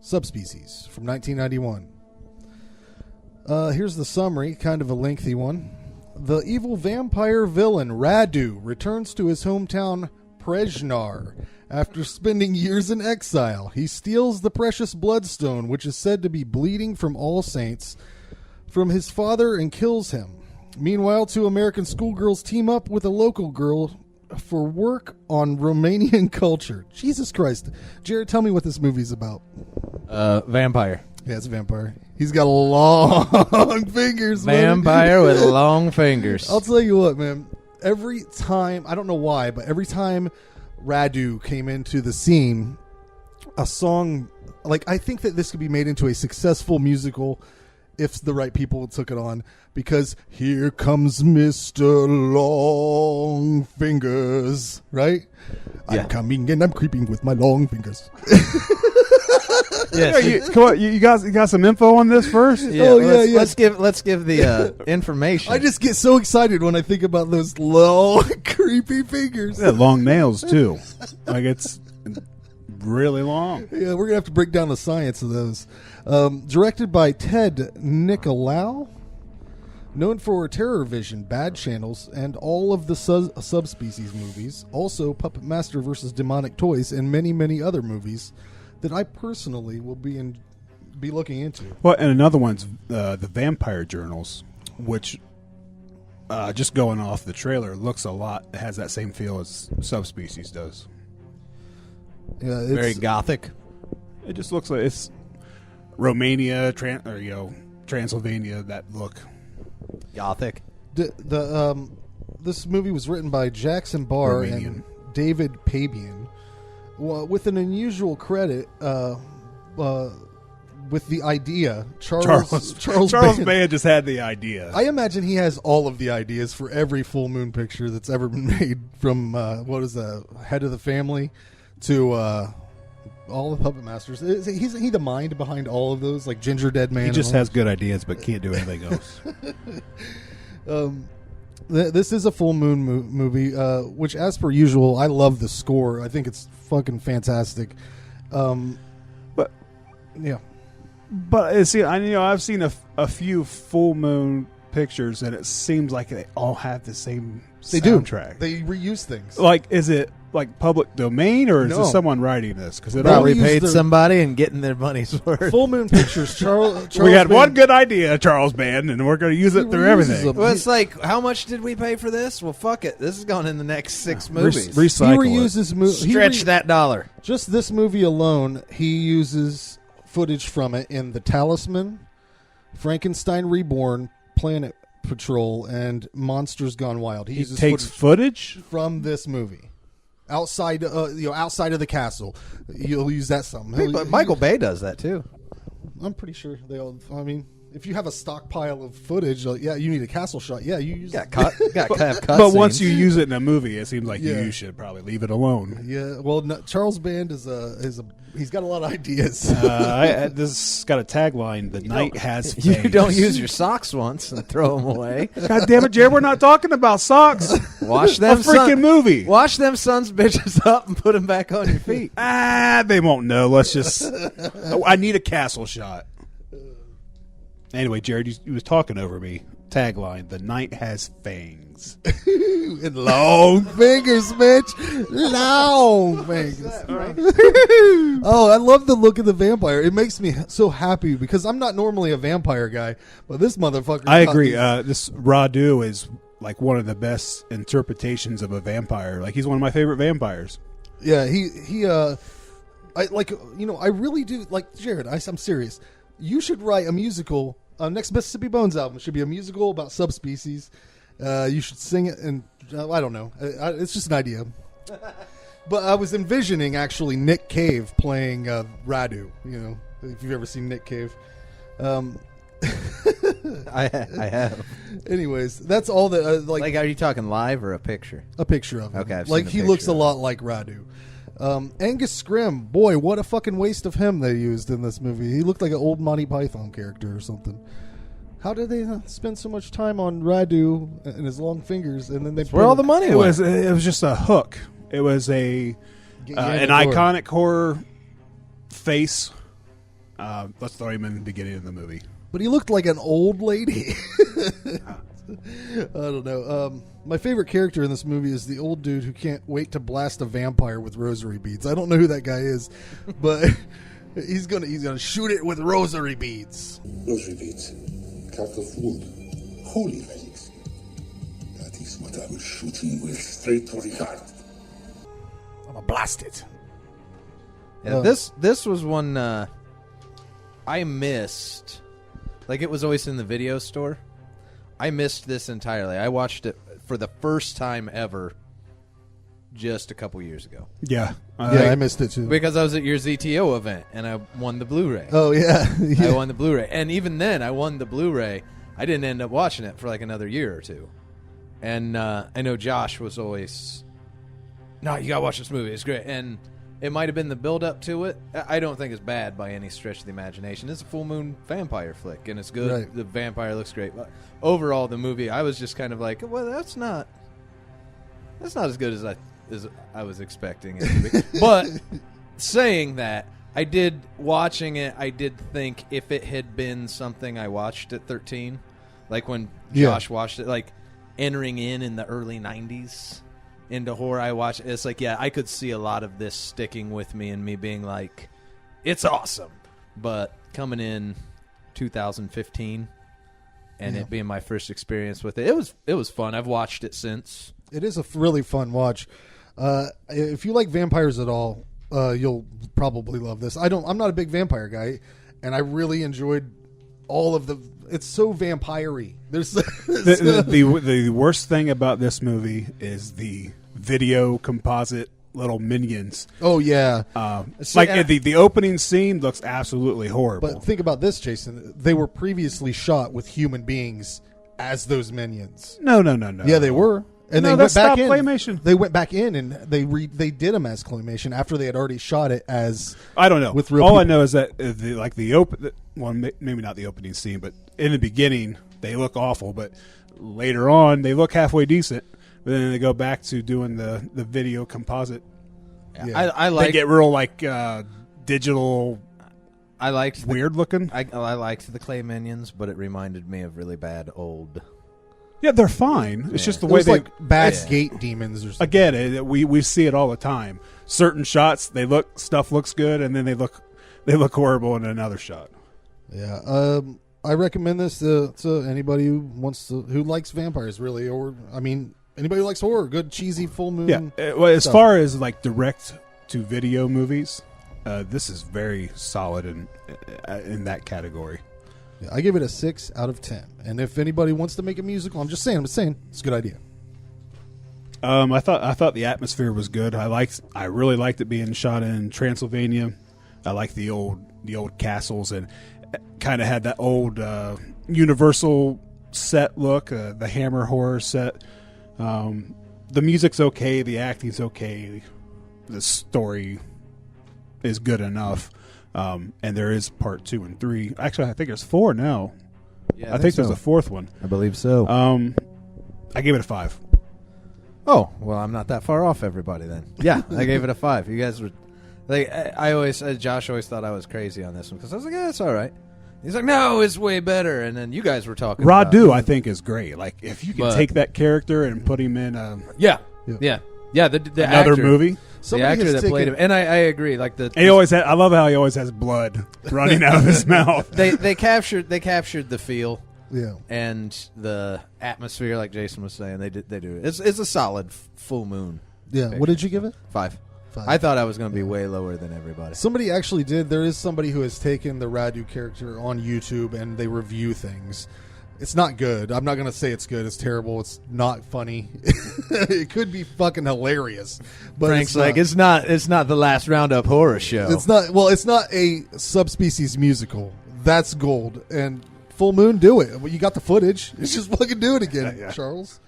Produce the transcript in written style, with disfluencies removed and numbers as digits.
Subspecies from 1991. Here's the summary, kind of a lengthy one. The evil vampire villain Radu returns to his hometown Prejnar after spending years in exile. He steals the precious bloodstone, which is said to be bleeding from All Saints, from his father and kills him. Meanwhile, two American schoolgirls team up with a local girl for work on Romanian culture. Jesus Christ. Jared, tell me what this movie's about. Vampire. Yeah, it's a vampire. He's got long fingers. Vampire with long fingers. I'll tell you what, man. Every time, I don't know why, but every time Radu came into the scene, a song, like, I think that this could be made into a successful musical if the right people took it on, because here comes Mr. Long Fingers, right? Yeah. I'm coming and I'm creeping with my long fingers. Yes. Come on, you got some info on this first? Yeah, let's give the information. I just get so excited when I think about those long, creepy fingers. Yeah, long nails too. Like, it's really long. Yeah, we're gonna have to break down the science of those. Directed by Ted Nicolaou, known for Terror Vision, Bad Channels, and all of the Subspecies movies. Also, Puppet Master vs. Demonic Toys, and many, many other movies that I personally will be looking into. Well, and another one's the Vampire Journals, which just going off the trailer looks a lot. It has that same feel as Subspecies does. Yeah, it's very gothic. It just looks like it's Romania, Transylvania. That look, gothic. This movie was written by Jackson Barr and David Pabian, with an unusual credit. With the idea, Charles Band just had the idea. I imagine he has all of the ideas for every full moon picture that's ever been made, from what is the Head of the Family to all the Puppet Masters. Is he the mind behind all of those, like Ginger Dead Man? He just has good ideas, but can't do anything else. This is a full moon movie, which, as per usual, I love the score. I think it's fucking fantastic. But yeah. But see, I've seen a few full moon pictures, and it seems like they all have the same soundtrack. They reuse things. Like, is it like public domain, or is it someone writing this? Because it probably paid somebody and getting their money's worth. Full moon pictures. Charles we had one good idea, Charles Band, and we're going to use it through everything. Well, it's like, how much did we pay for this? Well, fuck it. This is going in the next 6 movies. Recycle he reuses Stretch that dollar. Just this movie alone, he uses footage from it in The Talisman, Frankenstein Reborn, Planet Patrol, and Monsters Gone Wild. He takes footage from this movie outside of the castle. You'll use that some. But Michael Bay does that too. I'm pretty sure they all. I mean, if you have a stockpile of footage, you need a castle shot. Yeah, you use got cut. But once you use it in a movie, it seems like you should probably leave it alone. Yeah. Well, Charles Band is he's got a lot of ideas. This got a tagline: "The night has fangs." You don't use your socks once and throw them away. God damn it, Jared! We're not talking about socks. Wash them. A freaking movie. Wash them sons bitches up and put them back on your feet. They won't know. Let's just. I need a castle shot. Anyway, Jared, you was talking over me. Tagline: "The night has fangs." And long fingers, bitch. Long fingers. Oh, I love the look of the vampire. It makes me so happy because I'm not normally a vampire guy, but this motherfucker. I agree. This Radu is like one of the best interpretations of a vampire. Like, he's one of my favorite vampires. Yeah, I really do like Jared. I'm serious. You should write a musical. Next Mississippi Bones album should be a musical about Subspecies. You should sing it, and I don't know. It's just an idea. But I was envisioning actually Nick Cave playing Radu. You know, if you've ever seen Nick Cave. I have. Anyways, that's all that. Like, are you talking live or a picture? A picture of him. Okay, like he looks a lot like Radu. Angus Scrim, boy, what a fucking waste of him they used in this movie. He looked like an old Monty Python character or something. How did they spend so much time on Radu and his long fingers, and then they where all the money went? It was just a hook. It was an iconic horror face let's throw him in the beginning of the movie. But he looked like an old lady. I don't know. My favorite character in this movie is the old dude who can't wait to blast a vampire with rosary beads. I don't know who that guy is, but he's gonna shoot it with rosary beads. Rosary beads, carved of wood, holy relics. That is what I will shoot him with, straight to the heart. I'm gonna blast it. Yeah, this was one I missed. Like, it was always in the video store. I missed this entirely. I watched it for the first time ever just a couple years ago. Yeah. I missed it too. Because I was at your ZTO event, and I won the Blu-ray. Oh, yeah. I won the Blu-ray. And even then, I won the Blu-ray. I didn't end up watching it for like another year or two. And I know Josh was always, no, you got to watch this movie. It's great. And it might have been the build-up to it. I don't think it's bad by any stretch of the imagination. It's a full moon vampire flick, and it's good. Right. The vampire looks great. But overall, the movie, I was just kind of like, well, that's not as good as I was expecting it to be. But saying that, I did think if it had been something I watched at 13, like when Josh watched it, like entering in the early 90s. Into horror, I watch it's like, yeah, I could see a lot of this sticking with me and me being like, it's awesome. But coming in 2015 and it being my first experience with it, it was fun. I've watched it since. It is a really fun watch. If you like vampires at all, you'll probably love this. I'm not a big vampire guy, and I really enjoyed all of the. It's so vampire-y. There's the worst thing about this movie is the video composite little minions. Oh yeah, the opening scene looks absolutely horrible. But think about this, Jason. They were previously shot with human beings as those minions. No. Yeah, they were. And no, they went back in. Claymation. They went back in and they did them as claymation after they had already shot it as. I don't know. With real all people. I know is that maybe not the opening scene, but in the beginning they look awful, but later on they look halfway decent. But then they go back to doing the video composite. Yeah. I like. They get real like digital. I liked weird looking. I liked the clay minions, but it reminded me of really bad old. Yeah, they're fine. It's just the It way was they like bad gate demons or something. I get it. We see it all the time. Certain shots stuff looks good, and then they look horrible in another shot. Yeah, I recommend this to anybody who likes vampires, really, or anybody who likes horror. Good cheesy full moon. Yeah. Well, as far as like direct to video movies, this is very solid in that category. Yeah, I give it a 6 out of 10. And if anybody wants to make a musical, I'm saying it's a good idea. I thought the atmosphere was good. I really liked it being shot in Transylvania. I liked the old castles and kind of had that old Universal set look, the Hammer horror set. The music's okay, the acting's okay, the story is good enough. And there is part 2 and 3. Actually, I think there's 4 now. Yeah, I think there's a 4th one. I believe so. I gave it a 5. Oh, well, I'm not that far off everybody then. Yeah, I gave it a 5. You guys were like, Josh always thought I was crazy on this one because I was like, yeah, it's all right. He's like, no, it's way better. And then you guys were talking. Radu, I think, is great. Like, if you can take that character and put him in yeah. The another actor, movie. The actor that played him, and I agree. Like I love how he always has blood running out of his mouth. They captured the feel, and the atmosphere, like Jason was saying. They do it. It's a solid full moon. Yeah. Picture. What did you give it? 5. I thought I was going to be way lower than everybody. Somebody actually did. There is somebody who has taken the Radu character on YouTube and they review things. It's not good. I'm not going to say it's good. It's terrible. It's not funny. It could be fucking hilarious. But Frank's it's not the last Roundup horror show. It's not. Well, it's not a Subspecies musical. That's gold. And Full Moon, do it. Well, you got the footage. Just fucking do it again, Charles.